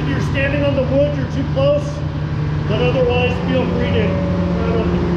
you're standing on the wood, you're too close, but otherwise feel free to try it on.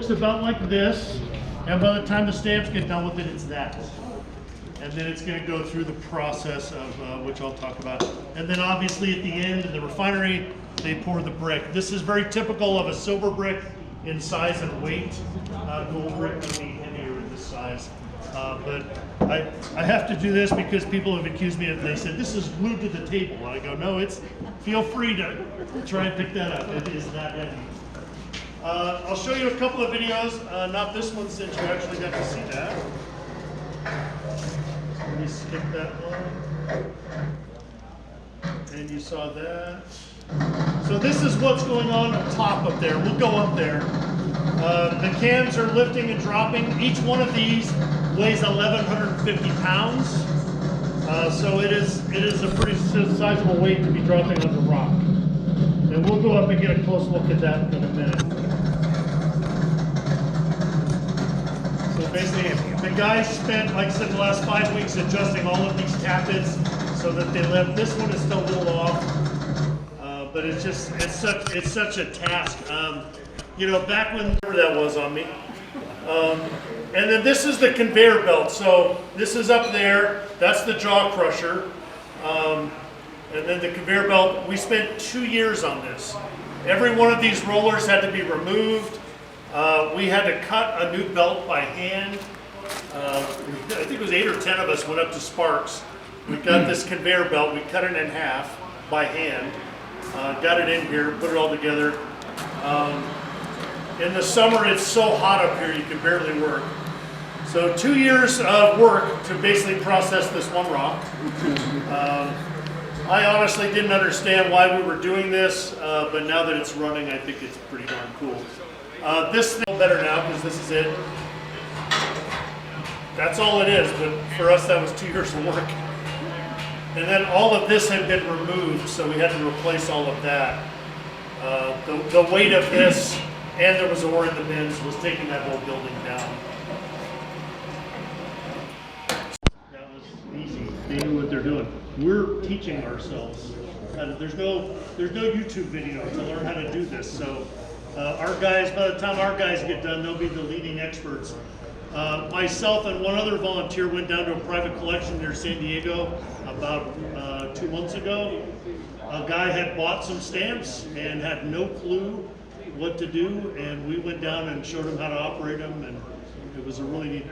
About like this, and by the time the stamps get done with it, it's that. And then it's going to go through the process of which I'll talk about. And then obviously at the end in the refinery, they pour the brick. This is very typical of a silver brick in size and weight. Gold brick would be heavier in this size. But I have to do this because people have accused me of, they said, this is glued to the table. And I go, no, it's, feel free to try and pick that up. It is that heavy. I'll show you a couple of videos, not this one since you actually got to see that. So let me skip that one. And you saw that. So this is what's going on top up there. We'll go up there. The cans are lifting and dropping. Each one of these weighs 1,150 pounds. So it is a pretty sizable weight to be dropping on the rock. And we'll go up and get a close look at that in a minute. So basically, the guys spent, like I said, the last 5 weeks adjusting all of these tappets so that they lift. This one is still a little off, but it's such a task. You know, back when that was on me. And then this is the conveyor belt. So this is up there. That's the jaw crusher. And then the conveyor belt, we spent 2 years on this. Every one of these rollers had to be removed. We had to cut a new belt by hand. I think it was 8 or 10 of us went up to Sparks we've got this conveyor belt. We cut it in half by hand. Got it in here, put it all together. In the summer, it's so hot up here, you can barely work. So 2 years of work to basically process this one rock. I honestly didn't understand why we were doing this, but now that it's running, I think it's pretty darn cool. This thing better now because this is it. That's all it is, but for us that was 2 years of work. And then all of this had been removed, so we had to replace all of that. The weight of this, and there was ore in the bins, was taking that whole building down. That was easy. They knew what they're doing. We're teaching ourselves. There's no YouTube video to learn how to do this. So our guys, by the time our guys get done, they'll be the leading experts. Myself and one other volunteer went down to a private collection near San Diego about 2 months ago. A guy had bought some stamps and had no clue what to do, and we went down and showed him how to operate them, and it was a really neat.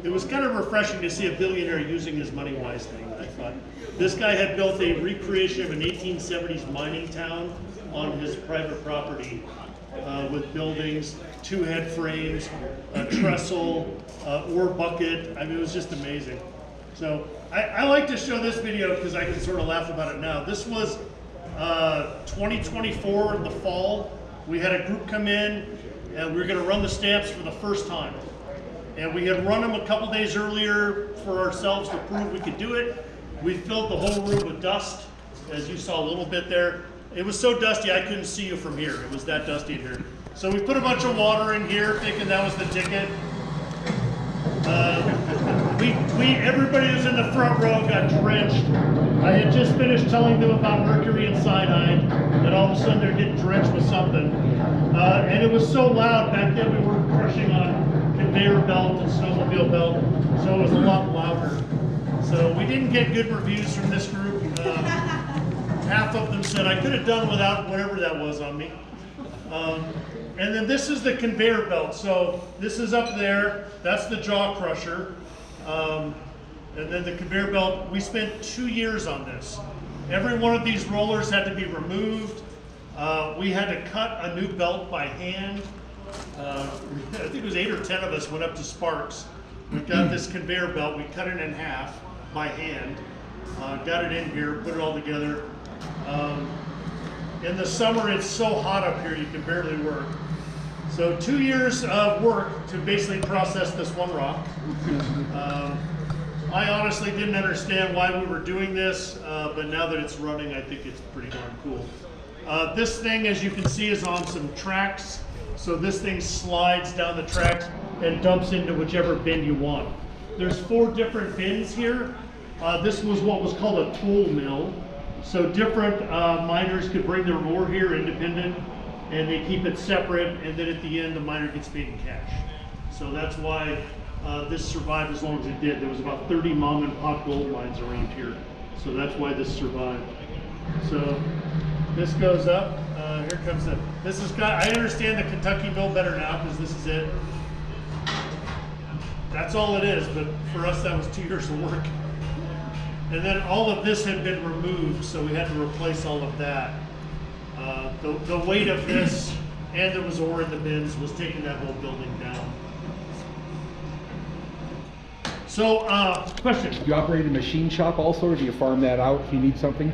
It was kind of refreshing to see a billionaire using his money wisely, I thought. This guy had built a recreation of an 1870s mining town on his private property with buildings, 2 head frames, a trestle, ore bucket. I mean, it was just amazing. So I like to show this video because I can sort of laugh about it now. This was 2024 in the fall. We had a group come in and we were going to run the stamps for the first time. And we had run them a couple days earlier for ourselves to prove we could do it. We filled the whole room with dust, as you saw a little bit there. It was so dusty I couldn't see you from here. It was that dusty in here. So we put a bunch of water in here thinking that was the ticket. Everybody who was in the front row got drenched. I had just finished telling them about mercury and cyanide, and all of a sudden they're getting drenched with something. And it was so loud back then. We were crushing on conveyor belt and snowmobile belt, so it was a lot louder. So we didn't get good reviews from this group. Half of them said I could have done without whatever that was on me. And then this is the conveyor belt. So this is up there. That's the jaw crusher. And then the conveyor belt, we spent 2 years on this. Every one of these rollers had to be removed. We had to cut a new belt by hand. I think it was 8 or 10 of us went up to Sparks. We got this conveyor belt, we cut it in half by hand. Got it in here, put it all together. In the summer, it's so hot up here, you can barely work. So 2 years of work to basically process this one rock. I honestly didn't understand why we were doing this, but now that it's running, I think it's pretty darn cool. This thing, as you can see, is on some tracks. So this thing slides down the tracks and dumps into whichever bin you want. There's 4 different bins here. This was what was called a tool mill. So different miners could bring their ore here independent, and they keep it separate, and then at the end the miner gets paid in cash. So that's why this survived as long as it did. There was about 30 mom and pop gold mines around here. So that's why this survived. So this goes up. Here comes the, this is, I understand the Kentucky mill better now because this is it. That's all it is, but for us that was 2 years of work. And then all of this had been removed, so we had to replace all of that. The weight of this, and there was ore in the bins, was taking that whole building down. So, question. Do you operate a machine shop also, or do you farm that out if you need something?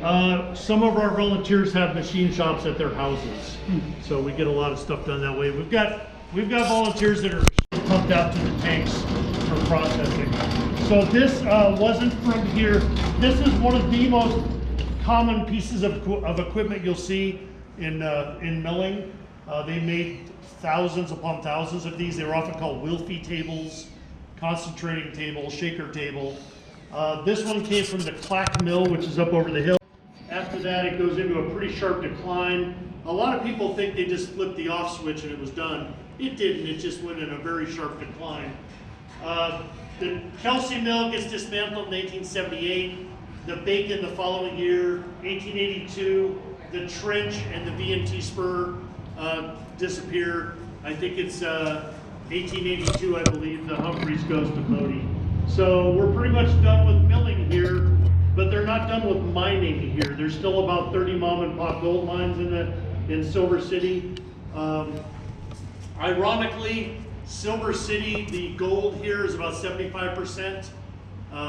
Some of our volunteers have machine shops at their houses, so we get a lot of stuff done that way. We've got volunteers that are pumped out to the tanks for processing. So this wasn't from here. This is one of the most common pieces of equipment you'll see in milling. They made thousands upon thousands of these. They were often called Wilfie tables, concentrating table, shaker table. This one came from the Clack Mill, which is up over the hill. After that, it goes into a pretty sharp decline. A lot of people think they just flipped the off switch and it was done. It didn't, it just went in a very sharp decline. The Kelsey Mill gets dismantled in 1878. The Bacon the following year, 1882. The Trench and the V&T Spur disappear. I think it's 1882, I believe. The Humphreys goes to Bodie. So we're pretty much done with milling here. but they're not done with mining here. There's still about 30 mom and pop gold mines in Silver City. Ironically, Silver City, the gold here is about 75%.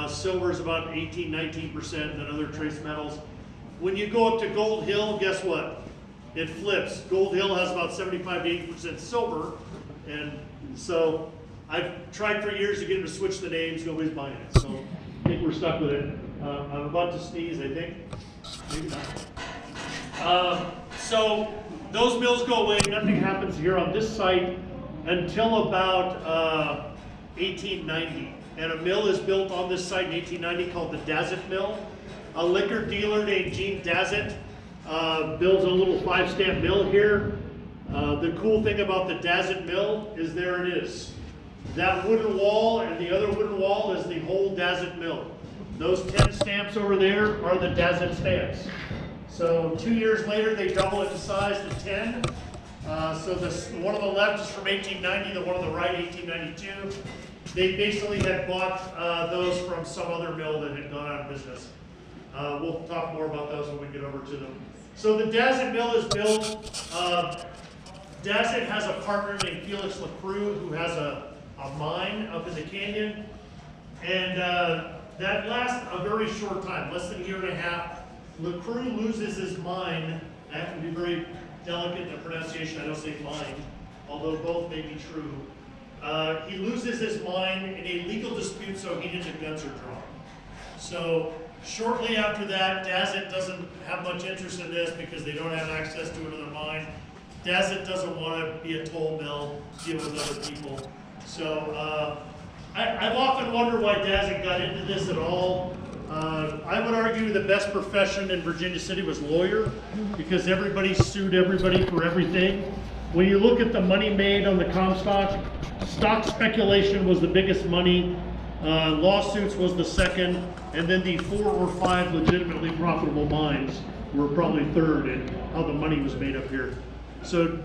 Silver is about 18-19%, and then other trace metals. When you go up to Gold Hill, guess what? It flips. Gold Hill has about 75 to 80% silver, and so I've tried for years to get them to switch the names. Nobody's buying it, so I think we're stuck with it. I'm about to sneeze, I think. Maybe not. So those mills go away. Nothing happens here on this site until about 1890. And a mill is built on this site in 1890 called the Dazzett Mill. A liquor dealer named Gene Dazzett builds a little 5-stamp mill here. The cool thing about the Dazzett Mill is there it is. That wooden wall and the other wooden wall is the whole Dazzett Mill. Those 10 stamps over there are the Dazzett stamps. So 2 years later, they double it in size to 10. So this one on the left is from 1890, the one on the right, 1892. They basically had bought those from some other mill that had gone out of business. We'll talk more about those when we get over to them. So the Dazzett Mill is built. Dazzett has a partner named Felix LaCrue who has a mine up in the canyon. And that lasts a very short time, less than a year and a half. LaCrue loses his mine. I have to be very delicate in the pronunciation. I don't say mine, although both may be true. He loses his mine in a legal dispute, so he didn't guns are drawn. So shortly after that, Dazzett doesn't have much interest in this because they don't have access to another mine. Dazzett doesn't want to be a toll mill, deal with other people. So I've often wondered why Dazzett got into this at all. I would argue the best profession in Virginia City was lawyer, because everybody sued everybody for everything. When you look at the money made on the Comstock, stock speculation was the biggest money, lawsuits was the second, and then the 4 or 5 legitimately profitable mines were probably third in how the money was made up here. So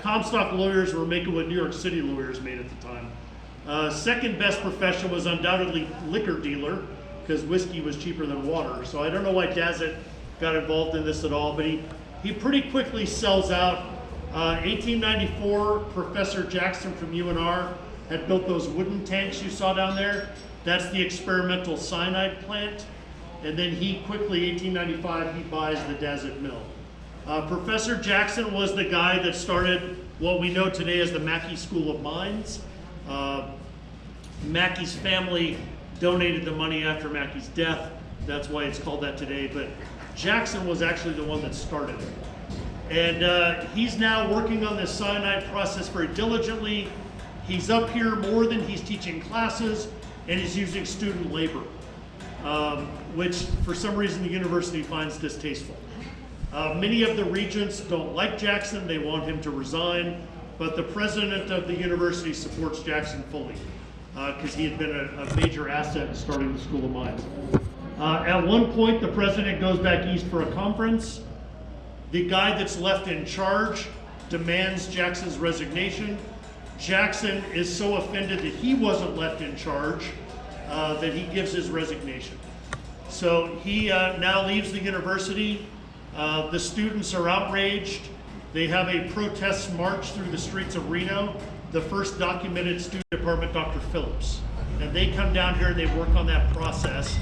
Comstock lawyers were making what New York City lawyers made at the time. Second best profession was undoubtedly liquor dealer, because whiskey was cheaper than water. So I don't know why Dazzett got involved in this at all, but he pretty quickly sells out. 1894, Professor Jackson from UNR had built those wooden tanks you saw down there. That's the experimental cyanide plant. And then he quickly, 1895, he buys the Dazzett Mill. Professor Jackson was the guy that started what we know today as the Mackey School of Mines. Mackey's family donated the money after Mackey's death. That's why it's called that today. But Jackson was actually the one that started it. And he's now working on this cyanide process very diligently. He's up here more than he's teaching classes, and he's using student labor, which for some reason the university finds distasteful. Many of the regents don't like Jackson. They want him to resign, but the president of the university supports Jackson fully, because he had been a major asset in starting the School of Mines. At one point, the president goes back east for a conference. The guy that's left in charge demands Jackson's resignation. Jackson is so offended that he wasn't left in charge that he gives his resignation. So he now leaves the university. The students are outraged. They have a protest march through the streets of Reno. The first documented student department, Dr. Phillips. And they come down here and they work on that process.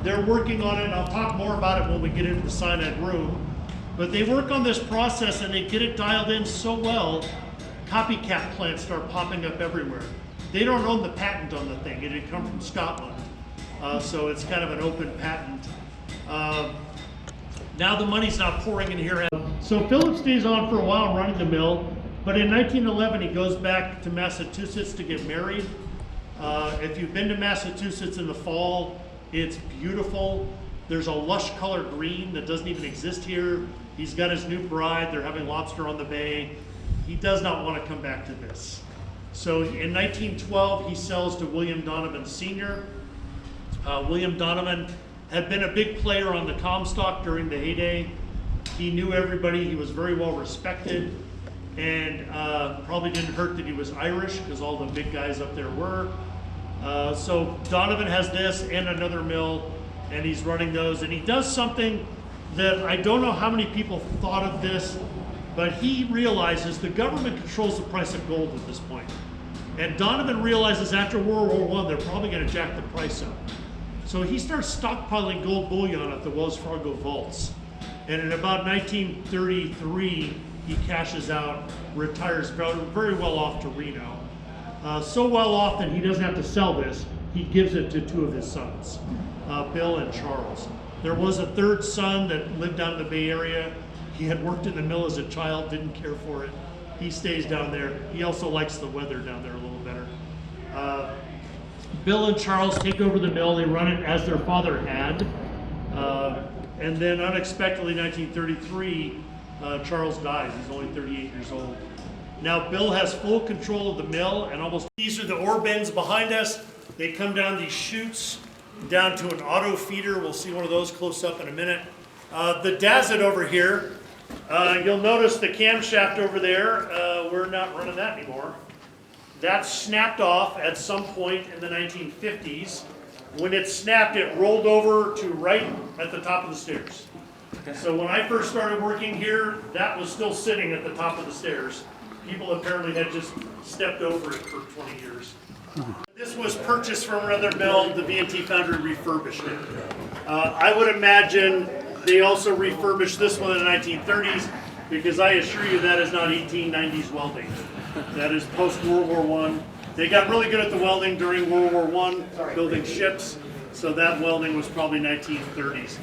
They're working on it, and I'll talk more about it when we get into the cyanide room. But they work on this process and they get it dialed in so well, copycat plants start popping up everywhere. They don't own the patent on the thing. It had come from Scotland. So it's kind of an open patent. Now the money's not pouring in here. So Phillips stays on for a while running the mill, but in 1911 he goes back to Massachusetts to get married. If you've been to Massachusetts in the fall, it's beautiful. There's a lush color green that doesn't even exist here. He's got his new bride, they're having lobster on the bay. He does not want to come back to this. So in 1912, he sells to William Donovan Sr. William Donovan had been a big player on the Comstock during the heyday. He knew everybody, he was very well respected, and probably didn't hurt that he was Irish, because all the big guys up there were. So Donovan has this and another mill. and he's running those, and he does something that I don't know how many people thought of this, but he realizes the government controls the price of gold at this point. And Donovan realizes after World War I, they're probably going to jack the price up. So he starts stockpiling gold bullion at the Wells Fargo vaults. And in about 1933, he cashes out, retires very well off to Reno. So well off that he doesn't have to sell this. He gives it to two of his sons, Bill and Charles. There was a third son that lived down in the Bay Area. He had worked in the mill as a child, didn't care for it. He stays down there. He also likes the weather down there a little better. Bill and Charles take over the mill. They run it as their father had. And then unexpectedly, 1933, Charles dies. He's only 38 years old. Now Bill has full control of the mill, and almost these are the ore bins behind us. They come down these chutes down to an auto feeder. We'll see one of those close up in a minute. The Dazit over here, you'll notice the camshaft over there. We're not running that anymore. That snapped off at some point in the 1950s. When it snapped, it rolled over to right at the top of the stairs. So when I first started working here, that was still sitting at the top of the stairs. People apparently had just stepped over it for 20 years. This was purchased from another mill. The V&T foundry refurbished it. I would imagine they also refurbished this one in the 1930s, because I assure you that is not 1890s welding. That is post-World War I. They got really good at the welding during World War I, building ships, so that welding was probably 1930s.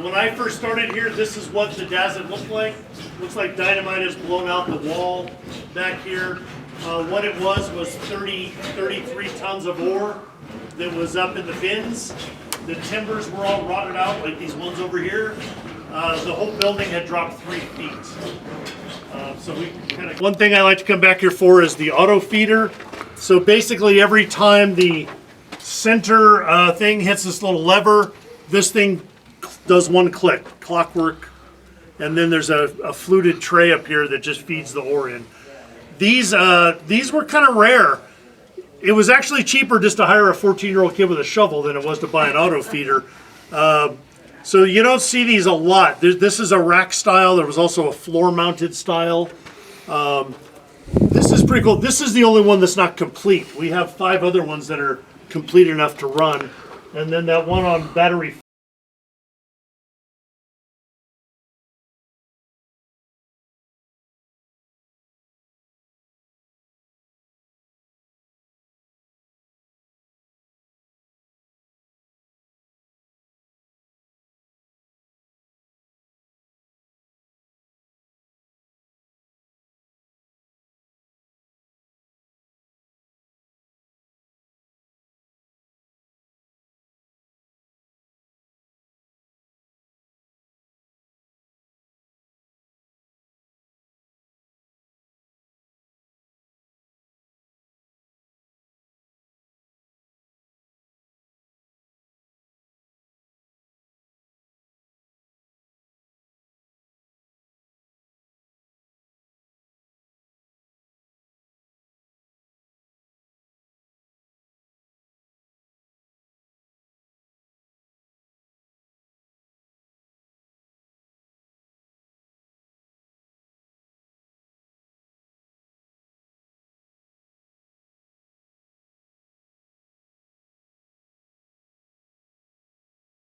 When I first started here, this is what the Dazit looked like. Looks like dynamite has blown out the wall back here. What it was 33 tons of ore that was up in the bins. The timbers were all rotted out, like these ones over here. The whole building had dropped 3 feet. So we kind of. One thing I like to come back here for is the auto feeder. So basically, every time the center thing hits this little lever, this thing does one click, clockwork, and then there's a fluted tray up here that just feeds the ore in. These were kind of rare. It was actually cheaper just to hire a 14-year-old kid with a shovel than it was to buy an auto feeder. So you don't see these a lot. This is a rack style. There was also a floor-mounted style. This is pretty cool. This is the only one that's not complete. We have 5 other ones that are complete enough to run. And then that one on battery